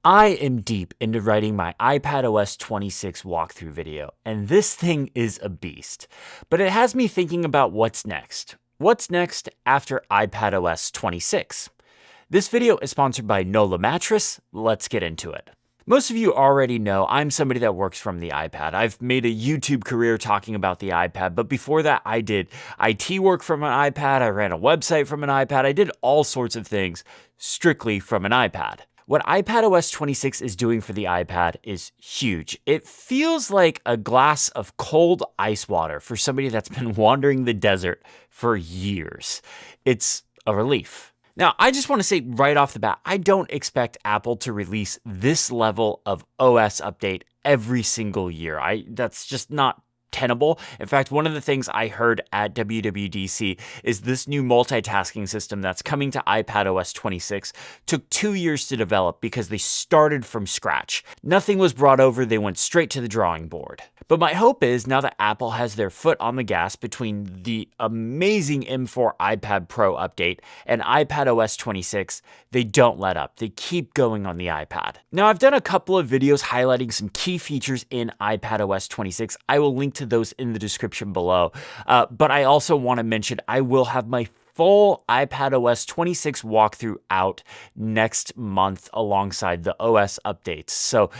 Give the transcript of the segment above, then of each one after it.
I am deep into writing my iPadOS 26 walkthrough video, and this thing is a beast. But it has me thinking about what's next. What's next after iPadOS 26? This video is sponsored by Nolah Mattress. Let's get into it. Most of you already know I'm somebody that works from the iPad. I've made a YouTube career talking about the iPad, but before that I did IT work from an iPad, I ran a website from an iPad, I did all sorts of things strictly from an iPad. What iPadOS 26 is doing for the iPad is huge. It feels like a glass of cold ice water for somebody that's been wandering the desert for years. It's a relief. Now, I just want to say right off the bat, I don't expect Apple to release this level of OS update every single year. That's just not tenable. In fact, one of the things I heard at WWDC is this new multitasking system that's coming to iPadOS 26 took 2 years to develop because they started from scratch. Nothing was brought over, they went straight to the drawing board. But my hope is now that Apple has their foot on the gas between the amazing M4 iPad Pro update and iPadOS 26, they don't let up. They keep going on the iPad. Now, I've done a couple of videos highlighting some key features in iPadOS 26. I will link to those in the description below. But I also want to mention I will have my full iPadOS 26 walkthrough out next month alongside the OS updates. So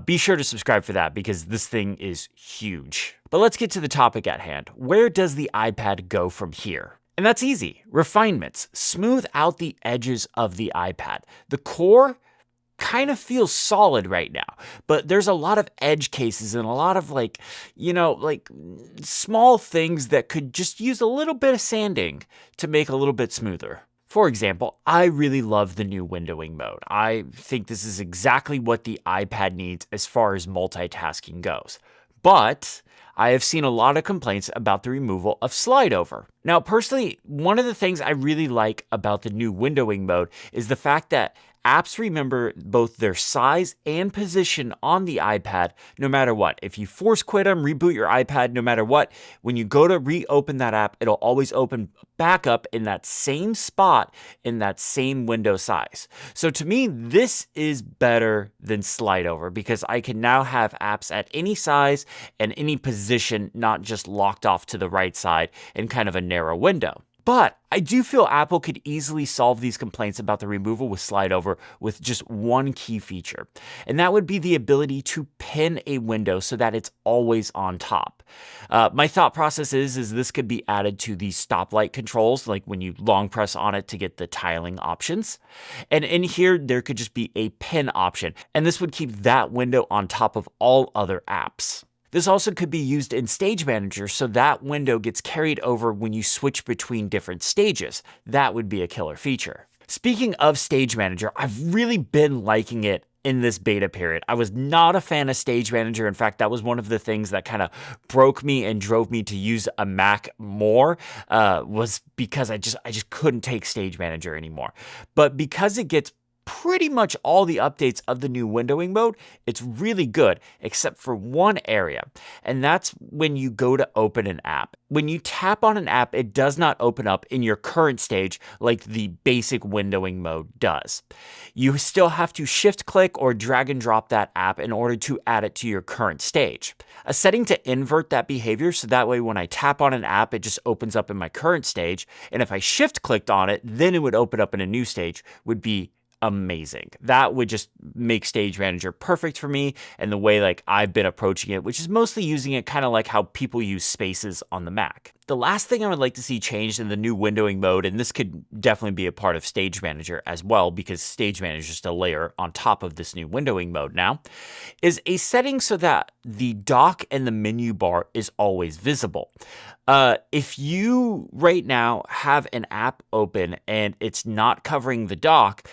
be sure to subscribe for that because this thing is huge. But let's get to the topic at hand. Where does the iPad go from here? And that's easy. Refinements. Smooth out the edges of the iPad. The core kind of feels solid right now, but there's a lot of edge cases and a lot of small things that could just use a little bit of sanding to make a little bit smoother. For example, I really love the new windowing mode. I think this is exactly what the iPad needs as far as multitasking goes. But I have seen a lot of complaints about the removal of slide over. Now, personally, one of the things I really like about the new windowing mode is the fact that apps remember both their size and position on the iPad no matter what. If you force quit them, reboot your iPad, no matter what, when you go to reopen that app, it'll always open back up in that same spot in that same window size. So to me, this is better than slide over because I can now have apps at any size and any position, not just locked off to the right side in kind of a narrow window. But I do feel Apple could easily solve these complaints about the removal with slide over with just one key feature, and that would be the ability to pin a window so that it's always on top. My thought process is this could be added to the stoplight controls, like when you long press on it to get the tiling options. And in here, there could just be a pin option, and this would keep that window on top of all other apps. This also could be used in Stage Manager so that window gets carried over when you switch between different stages. That would be a killer feature. Speaking of Stage Manager, I've really been liking it in this beta period. I was not a fan of Stage Manager. In fact, that was one of the things that kind of broke me and drove me to use a Mac more, was because I just couldn't take Stage Manager anymore. But because it gets pretty much all the updates of the new windowing mode, it's really good, except for one area, and that's when you go to open an app. When you tap on an app, it does not open up in your current stage like the basic windowing mode does. You still have to shift click or drag and drop that app in order to add it to your current stage. A setting to invert that behavior so that way when I tap on an app, it just opens up in my current stage, and if I shift clicked on it, then it would open up in a new stage, would be amazing. That would just make Stage Manager perfect for me and the way I've been approaching it, which is mostly using it kind of like how people use Spaces on the Mac. The last thing I would like to see changed in the new windowing mode, and this could definitely be a part of Stage Manager as well because Stage Manager is just a layer on top of this new windowing mode now, is a setting so that the dock and the menu bar is always visible. If you right now have an app open and it's not covering the dock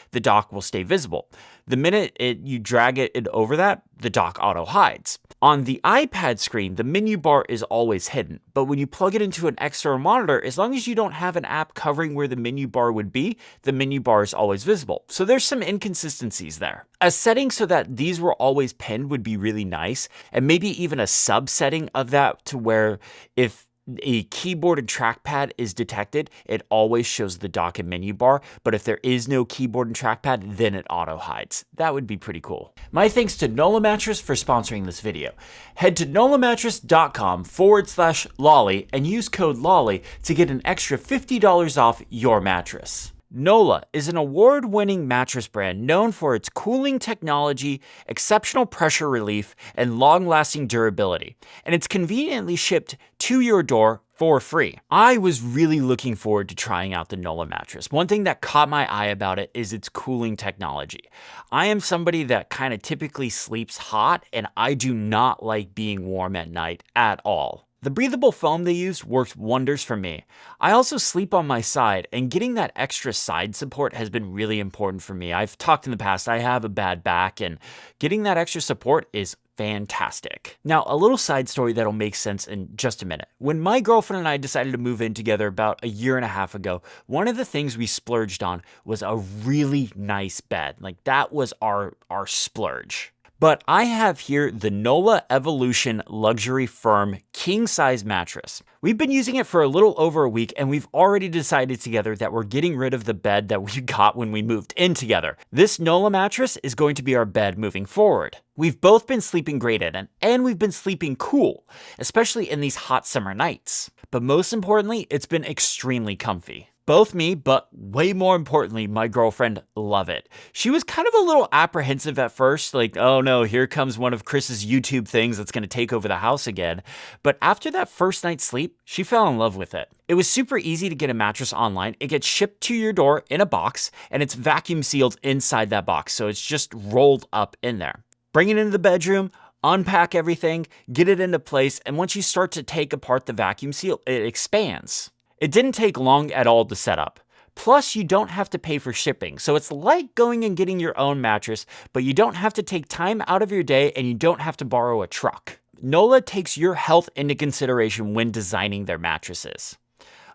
will stay visible. The minute you drag it over that, the dock auto hides. On the iPad screen, the menu bar is always hidden, but when you plug it into an external monitor, as long as you don't have an app covering where the menu bar would be, the menu bar is always visible. So there's some inconsistencies there. A setting so that these were always pinned would be really nice, and maybe even a sub setting of that to where if a keyboard and trackpad is detected, it always shows the dock and menu bar, but if there is no keyboard and trackpad, then it auto hides. That would be pretty cool. My thanks to Nolah Mattress for sponsoring this video. Head to nolahmattress.com/lolly and use code LOLLY to get an extra $50 off your mattress. Nolah is an award-winning mattress brand known for its cooling technology, exceptional pressure relief, and long-lasting durability, and it's conveniently shipped to your door for free. I was really looking forward to trying out the Nolah mattress. One thing that caught my eye about it is its cooling technology. I am somebody that kind of typically sleeps hot, and I do not like being warm at night at all. The breathable foam they used worked wonders for me. I also sleep on my side, and getting that extra side support has been really important for me. I've talked in the past, I have a bad back, and getting that extra support is fantastic. Now, a little side story that'll make sense in just a minute. When my girlfriend and I decided to move in together about a year and a half ago, one of the things we splurged on was a really nice bed. Like, that was our splurge. But I have here the Nolah Evolution Luxury Firm King Size Mattress. We've been using it for a little over a week, and we've already decided together that we're getting rid of the bed that we got when we moved in together. This Nolah mattress is going to be our bed moving forward. We've both been sleeping great in it, and we've been sleeping cool, especially in these hot summer nights. But most importantly, it's been extremely comfy. Both me, but way more importantly, my girlfriend love it. She was kind of a little apprehensive at first, like, oh no, here comes one of Chris's YouTube things that's going to take over the house again. But after that first night's sleep, she fell in love with it. It was super easy to get a mattress online. It gets shipped to your door in a box, and it's vacuum sealed inside that box, so it's just rolled up in there. Bring it into the bedroom, unpack everything, get it into place, and once you start to take apart the vacuum seal, it expands. It didn't take long at all to set up. Plus, you don't have to pay for shipping, so it's like going and getting your own mattress, but you don't have to take time out of your day and you don't have to borrow a truck. Nolah takes your health into consideration when designing their mattresses.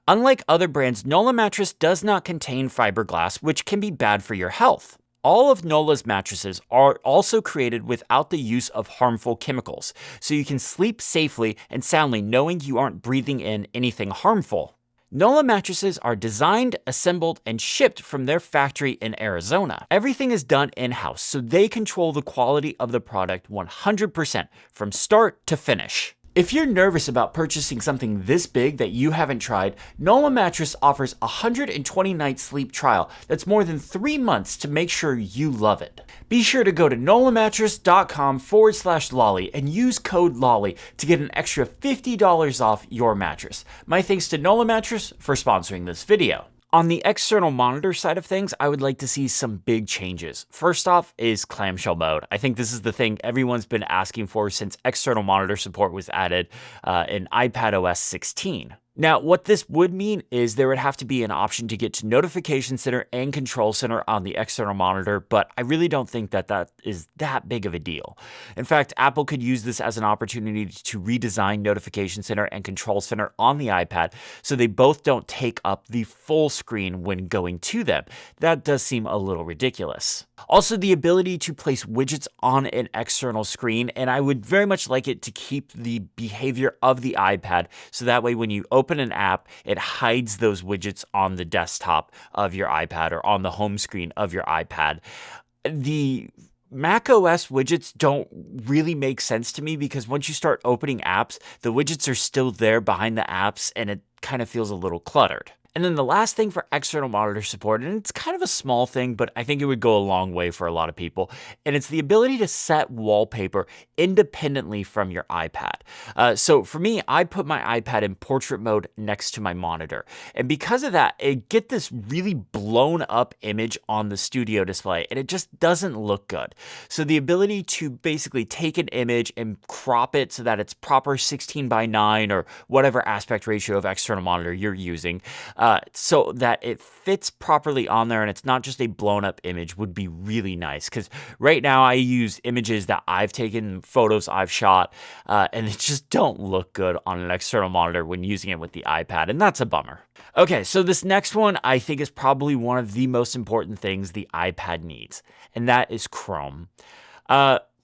Unlike other brands, Nolah mattress does not contain fiberglass, which can be bad for your health. All of Nolah's mattresses are also created without the use of harmful chemicals, so you can sleep safely and soundly knowing you aren't breathing in anything harmful. Nolah mattresses are designed, assembled, and shipped from their factory in Arizona. Everything is done in-house, so they control the quality of the product 100% from start to finish. If you're nervous about purchasing something this big that you haven't tried, Nolah Mattress offers a 120-night sleep trial that's more than 3 months to make sure you love it. Be sure to go to nolahmattress.com/lolly and use code LOLLY to get an extra $50 off your mattress. My thanks to Nolah Mattress for sponsoring this video. On the external monitor side of things, I would like to see some big changes. First off is clamshell mode. I think this is the thing everyone's been asking for since external monitor support was added in iPadOS 16. Now, what this would mean is there would have to be an option to get to Notification Center and Control Center on the external monitor, but I really don't think that that is that big of a deal. In fact, Apple could use this as an opportunity to redesign Notification Center and Control Center on the iPad so they both don't take up the full screen when going to them. That does seem a little ridiculous. Also, the ability to place widgets on an external screen, and I would very much like it to keep the behavior of the iPad so that way when you open an app, it hides those widgets on the desktop of your iPad or on the home screen of your iPad. The macOS widgets don't really make sense to me because once you start opening apps, the widgets are still there behind the apps and it kind of feels a little cluttered. And then the last thing for external monitor support, and it's kind of a small thing, but I think it would go a long way for a lot of people, and it's the ability to set wallpaper independently from your iPad. So for me, I put my iPad in portrait mode next to my monitor, and because of that, it get this really blown up image on the studio display, and it just doesn't look good. So the ability to basically take an image and crop it so that it's proper 16:9 or whatever aspect ratio of external monitor you're using, so that it fits properly on there and it's not just a blown up image would be really nice. Because right now I use images that I've taken, photos I've shot, and they just don't look good on an external monitor when using it with the iPad, and that's a bummer. Okay, so this next one I think is probably one of the most important things the iPad needs, and that is Chrome.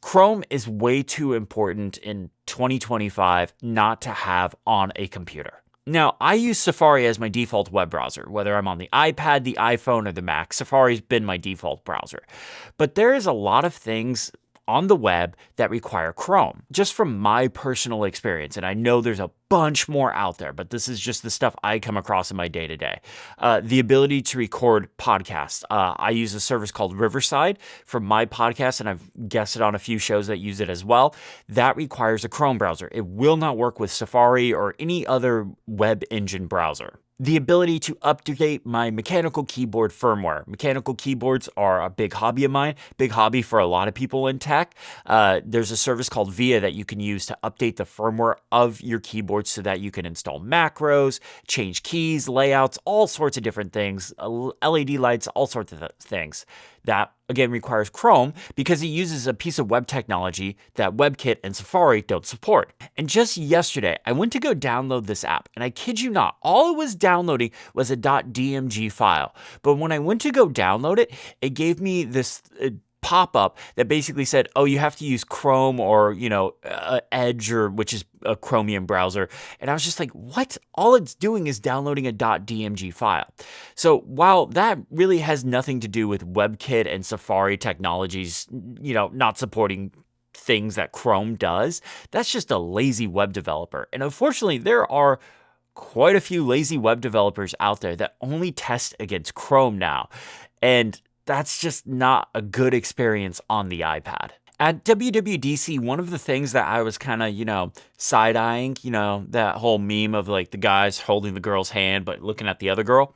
Chrome is way too important in 2025 not to have on a computer. Now, I use Safari as my default web browser, whether I'm on the iPad, the iPhone, or the Mac. Safari's been my default browser. But there is a lot of things on the web that require Chrome, just from my personal experience. And I know there's a bunch more out there, but this is just the stuff I come across in my day to day. The ability to record podcasts. I use a service called Riverside for my podcast, and I've guested on a few shows that use it as well. That requires a Chrome browser. It will not work with Safari or any other web engine browser. The ability to update my mechanical keyboard firmware. Mechanical keyboards are a big hobby of mine, big hobby for a lot of people in tech. There's a service called VIA that you can use to update the firmware of your keyboard so that you can install macros, change keys, layouts, all sorts of different things, LED lights, all sorts of things. That, again, requires Chrome because it uses a piece of web technology that WebKit and Safari don't support. And just yesterday, I went to go download this app, and I kid you not, all it was downloading was a .dmg file. But when I went to go download it, it gave me this pop-up that basically said, oh, you have to use Chrome or, Edge, or which is a Chromium browser. And I was just like, what? All it's doing is downloading a .dmg file. So while that really has nothing to do with WebKit and Safari technologies, not supporting things that Chrome does, that's just a lazy web developer. And unfortunately, there are quite a few lazy web developers out there that only test against Chrome now. And that's just not a good experience on the iPad. At WWDC, one of the things that I was kind of, side-eyeing, that whole meme of like the guys holding the girl's hand but looking at the other girl,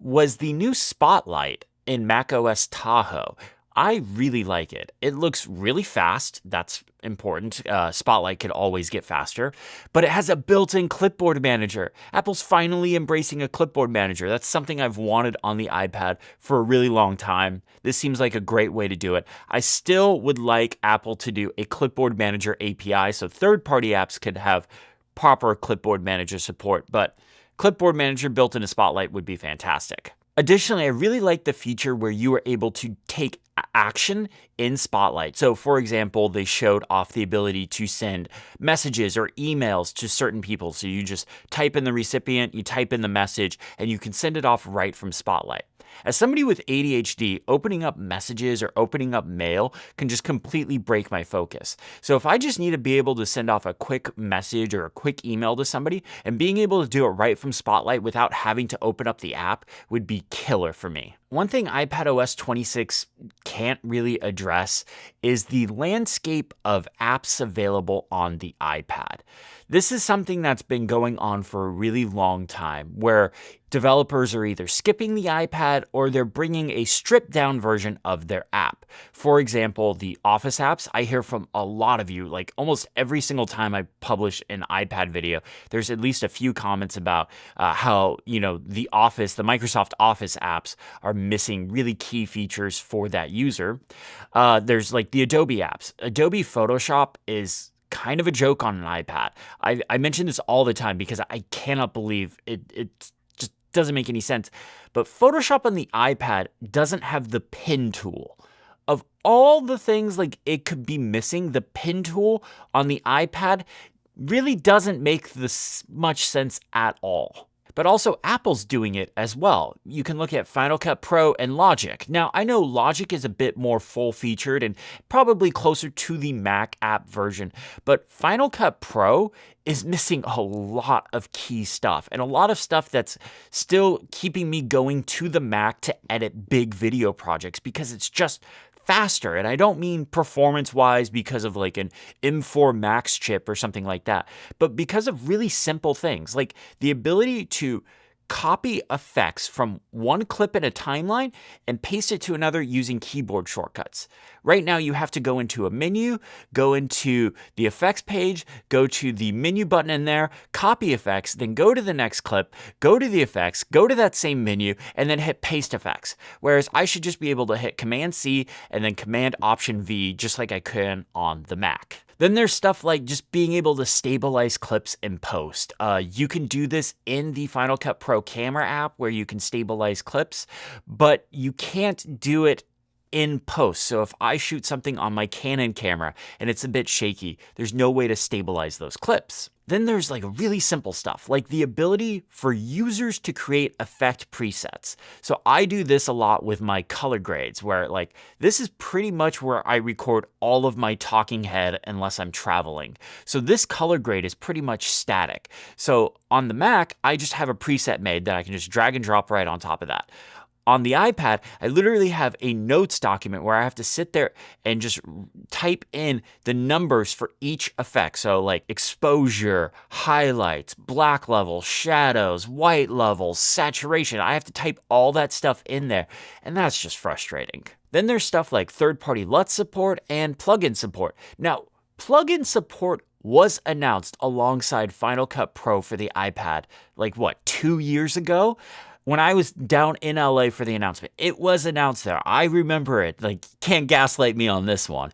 was the new Spotlight in macOS Tahoe. I really like it. It looks really fast. That's important. Spotlight could always get faster, but it has a built-in clipboard manager. Apple's finally embracing a clipboard manager. That's something I've wanted on the iPad for a really long time. This seems like a great way to do it. I still would like Apple to do a clipboard manager API so third-party apps could have proper clipboard manager support, but clipboard manager built into Spotlight would be fantastic. Additionally, I really like the feature where you are able to take action in Spotlight. So, for example, they showed off the ability to send messages or emails to certain people. So you just type in the recipient, you type in the message, and you can send it off right from Spotlight. As somebody with ADHD, opening up messages or opening up mail can just completely break my focus. So if I just need to be able to send off a quick message or a quick email to somebody, and being able to do it right from Spotlight without having to open up the app would be killer for me. One thing iPadOS 26 can't really address is the landscape of apps available on the iPad. This is something that's been going on for a really long time, where developers are either skipping the iPad or they're bringing a stripped down version of their app. For example, the Office apps, I hear from a lot of you, like almost every single time I publish an iPad video, there's at least a few comments about how, the Office, the Microsoft Office apps are missing really key features for that user. There's like the Adobe apps. Adobe Photoshop is kind of a joke on an iPad. I mention this all the time because I cannot believe it just doesn't make any sense. But Photoshop on the iPad doesn't have the pin tool. Of all the things like it could be missing, the pin tool on the iPad really doesn't make this much sense at all. But also Apple's doing it as well. You can look at Final Cut Pro and Logic. Now, I know Logic is a bit more full-featured and probably closer to the Mac app version, but Final Cut Pro is missing a lot of key stuff and a lot of stuff that's still keeping me going to the Mac to edit big video projects because it's just faster. And I don't mean performance-wise because of like an M4 Max chip or something like that, but because of really simple things like the ability to copy effects from one clip in a timeline and paste it to another using keyboard shortcuts. Right now, you have to go into a menu, go into the effects page, go to the menu button in there, copy effects, then go to the next clip, go to the effects, go to that same menu, and then hit paste effects. Whereas I should just be able to hit Command-C and then Command-Option-V just like I can on the Mac. Then there's stuff like just being able to stabilize clips in post. You can do this in the Final Cut Pro camera app where you can stabilize clips, but you can't do it in post. So if I shoot something on my Canon camera and it's a bit shaky, there's no way to stabilize those clips. Then there's like really simple stuff, like the ability for users to create effect presets. So I do this a lot with my color grades, where like this is pretty much where I record all of my talking head unless I'm traveling. So this color grade is pretty much static. So on the Mac, I just have a preset made that I can just drag and drop right on top of that. On the iPad, I literally have a notes document where I have to sit there and just type in the numbers for each effect. So like exposure, highlights, black levels, shadows, white levels, saturation. I have to type all that stuff in there, and that's just frustrating. Then there's stuff like third-party LUT support and plugin support. Now, plugin support was announced alongside Final Cut Pro for the iPad, like what, 2 years ago? When I was down in LA for the announcement, it was announced there. I remember it. Like, can't gaslight me on this one.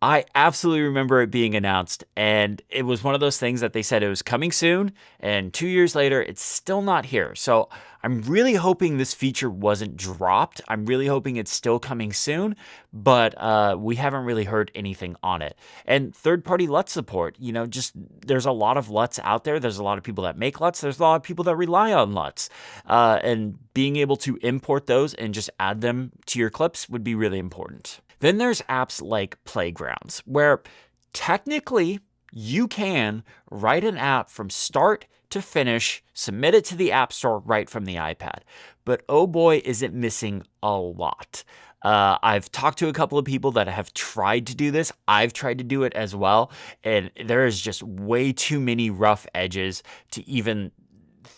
I absolutely remember it being announced, and it was one of those things that they said it was coming soon, and 2 years later, it's still not here. So I'm really hoping this feature wasn't dropped. I'm really hoping it's still coming soon, but we haven't really heard anything on it. And third-party LUT support, just there's a lot of LUTs out there. There's a lot of people that make LUTs. There's a lot of people that rely on LUTs. And being able to import those and just add them to your clips would be really important. Then there's apps like Playgrounds, where technically you can write an app from start to finish, submit it to the App Store right from the iPad. But oh boy, is it missing a lot. I've talked to a couple of people that have tried to do this. I've tried to do it as well, and there is just way too many rough edges to even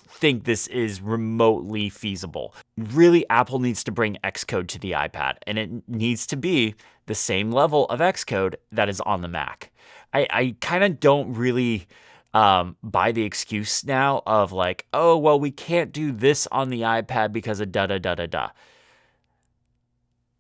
think this is remotely feasible. Really, Apple needs to bring Xcode to the iPad, and it needs to be the same level of Xcode that is on the Mac. I kind of don't really buy the excuse now of like, oh, well, we can't do this on the iPad because of da-da-da-da-da.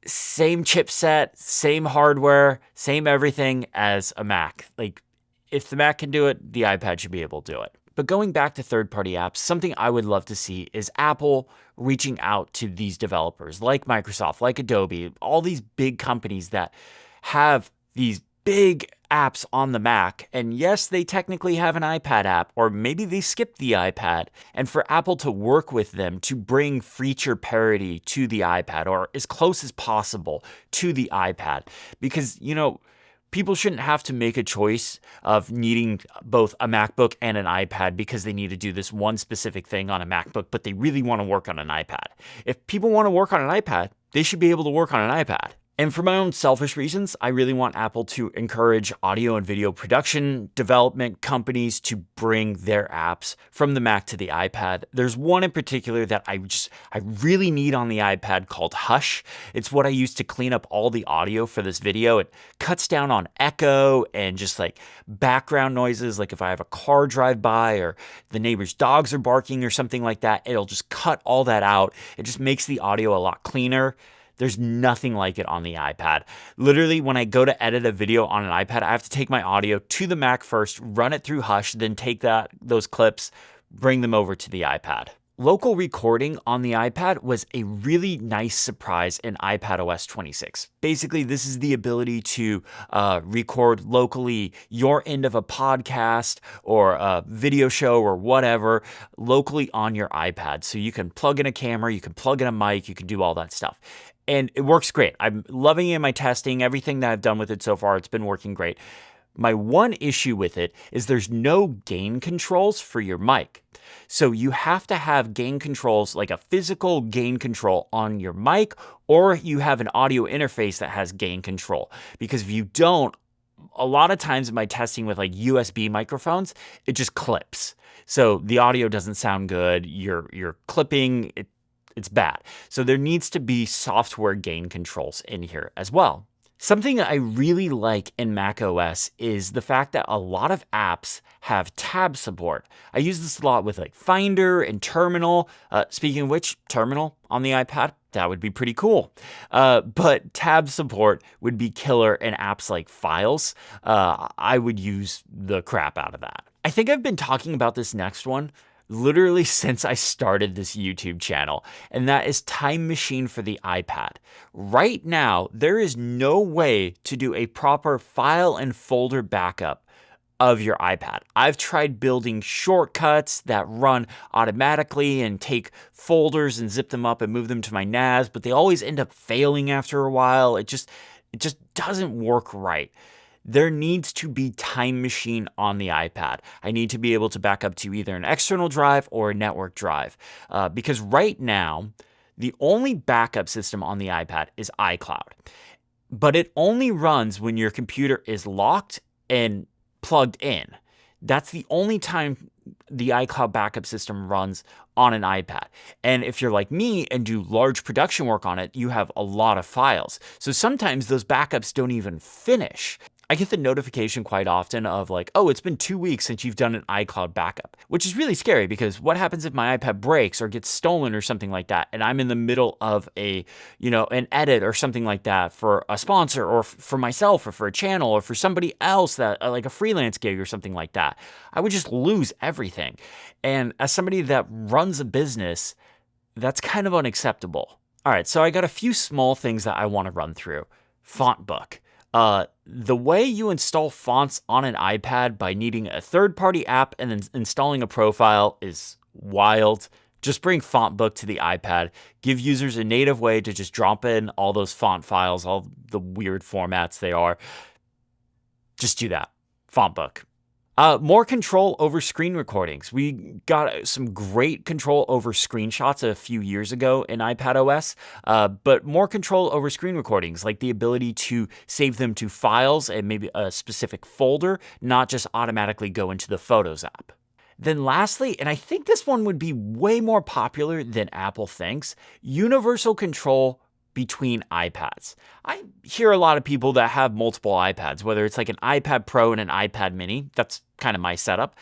Same chipset, same hardware, same everything as a Mac. Like, if the Mac can do it, the iPad should be able to do it. But going back to third-party apps, something I would love to see is Apple reaching out to these developers like Microsoft, like Adobe, all these big companies that have these big apps on the Mac. And yes, they technically have an iPad app, or maybe they skipped the iPad. And for Apple to work with them to bring feature parity to the iPad, or as close as possible to the iPad. Because, people shouldn't have to make a choice of needing both a MacBook and an iPad because they need to do this one specific thing on a MacBook, but they really want to work on an iPad. If people want to work on an iPad, they should be able to work on an iPad. And for my own selfish reasons, I really want Apple to encourage audio and video production development companies to bring their apps from the Mac to the iPad. There's one in particular that I really need on the iPad called Hush. It's what I use to clean up all the audio for this video. It cuts down on echo and just like background noises, like if I have a car drive by or the neighbor's dogs are barking or something like that, it'll just cut all that out. It just makes the audio a lot cleaner. There's nothing like it on the iPad. Literally, when I go to edit a video on an iPad, I have to take my audio to the Mac first, run it through Hush, then take those clips, bring them over to the iPad. Local recording on the iPad was a really nice surprise in iPadOS 26. Basically, this is the ability to record locally your end of a podcast or a video show or whatever locally on your iPad. So you can plug in a camera, you can plug in a mic, you can do all that stuff. And it works great. I'm loving it in my testing. Everything that I've done with it so far, it's been working great. My one issue with it is there's no gain controls for your mic. So you have to have gain controls, like a physical gain control on your mic, or you have an audio interface that has gain control. Because if you don't, a lot of times in my testing with like USB microphones, it just clips. So the audio doesn't sound good. You're clipping, it's bad. So there needs to be software gain controls in here as well. Something I really like in macOS is the fact that a lot of apps have tab support. I use this a lot with like Finder and Terminal. Speaking of which, Terminal on the iPad, that would be pretty cool. But tab support would be killer in apps like Files. I would use the crap out of that. I think I've been talking about this next one literally since I started this YouTube channel, and that is Time Machine for the iPad. Right now, there is no way to do a proper file and folder backup of your iPad. I've tried building shortcuts that run automatically and take folders and zip them up and move them to my NAS, but they always end up failing after a while. It just doesn't work right. There needs to be Time Machine on the iPad. I need to be able to back up to either an external drive or a network drive, because right now, the only backup system on the iPad is iCloud, but it only runs when your computer is locked and plugged in. That's the only time the iCloud backup system runs on an iPad. And if you're like me and do large production work on it, you have a lot of files. So sometimes those backups don't even finish. I get the notification quite often of like, oh, it's been 2 weeks since you've done an iCloud backup, which is really scary because what happens if my iPad breaks or gets stolen or something like that, and I'm in the middle of an edit or something like that for a sponsor or for myself or for a channel or for somebody else, that like a freelance gig or something like that. I would just lose everything. And as somebody that runs a business, that's kind of unacceptable. All right, so I got a few small things that I want to run through. Fontbook. The way you install fonts on an iPad by needing a third-party app and then installing a profile is wild. Just bring Fontbook to the iPad. Give users a native way to just drop in all those font files, all the weird formats they are. Just do that. Fontbook. More control over screen recordings. We got some great control over screenshots a few years ago in iPadOS, but more control over screen recordings, like the ability to save them to files and maybe a specific folder, not just automatically go into the Photos app. Then lastly, and I think this one would be way more popular than Apple thinks, universal control between iPads. I hear a lot of people that have multiple iPads, whether it's like an iPad Pro and an iPad mini. That's kind of my setup.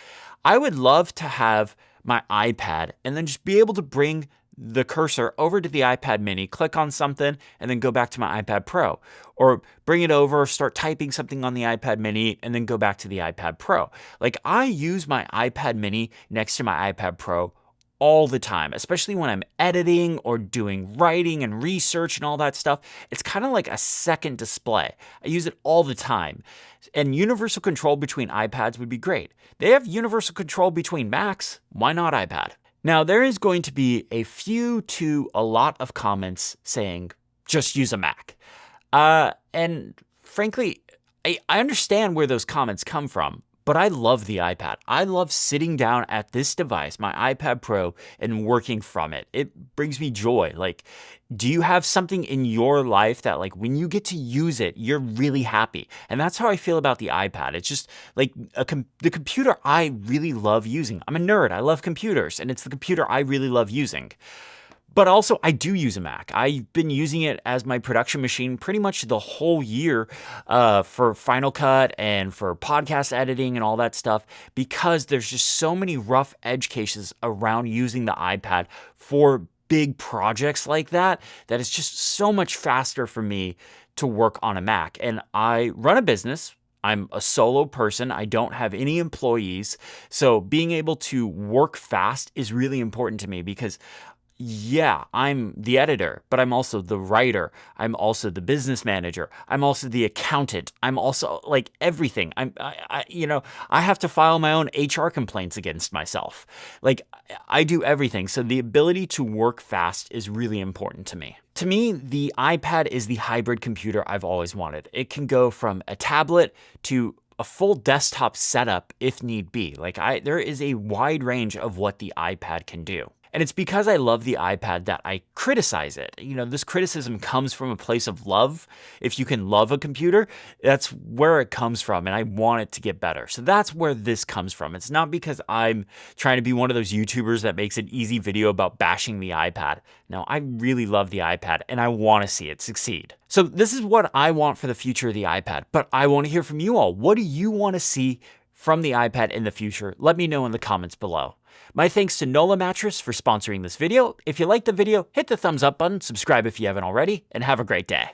I would love to have my iPad and then just be able to bring the cursor over to the iPad mini, click on something, and then go back to my iPad Pro. Or bring it over, start typing something on the iPad mini, and then go back to the iPad Pro. Like, I use my iPad mini next to my iPad Pro all the time, especially when I'm editing or doing writing and research and all that stuff. It's kind of like a second display. I use it all the time. And universal control between iPads would be great. They have universal control between Macs. Why not iPad? Now, there is going to be a few to a lot of comments saying, just use a Mac. And frankly, I understand where those comments come from. But I love the iPad. I love sitting down at this device, my iPad Pro, and working from it. It brings me joy. Like, do you have something in your life that, like, when you get to use it, you're really happy? And that's how I feel about the iPad. It's just like the computer I really love using. I'm a nerd. I love computers, and it's the computer I really love using. But also, I do use a Mac. I've been using it as my production machine pretty much the whole year for Final Cut and for podcast editing and all that stuff, because there's just so many rough edge cases around using the iPad for big projects like that, that it's just so much faster for me to work on a Mac. And I run a business. I'm a solo person. I don't have any employees. So being able to work fast is really important to me because yeah, I'm the editor, but I'm also the writer. I'm also the business manager. I'm also the accountant. I'm also like everything. I have to file my own HR complaints against myself. Like, I do everything. So the ability to work fast is really important to me. To me, the iPad is the hybrid computer I've always wanted. It can go from a tablet to a full desktop setup if need be. Like, there is a wide range of what the iPad can do. And it's because I love the iPad that I criticize it. You know, this criticism comes from a place of love. If you can love a computer, that's where it comes from, and I want it to get better. So that's where this comes from. It's not because I'm trying to be one of those YouTubers that makes an easy video about bashing the iPad. No, I really love the iPad, and I want to see it succeed. So this is what I want for the future of the iPad, but I want to hear from you all. What do you want to see from the iPad in the future? Let me know in the comments below. My thanks to Nolah Mattress for sponsoring this video. If you liked the video, hit the thumbs up button, subscribe if you haven't already, and have a great day.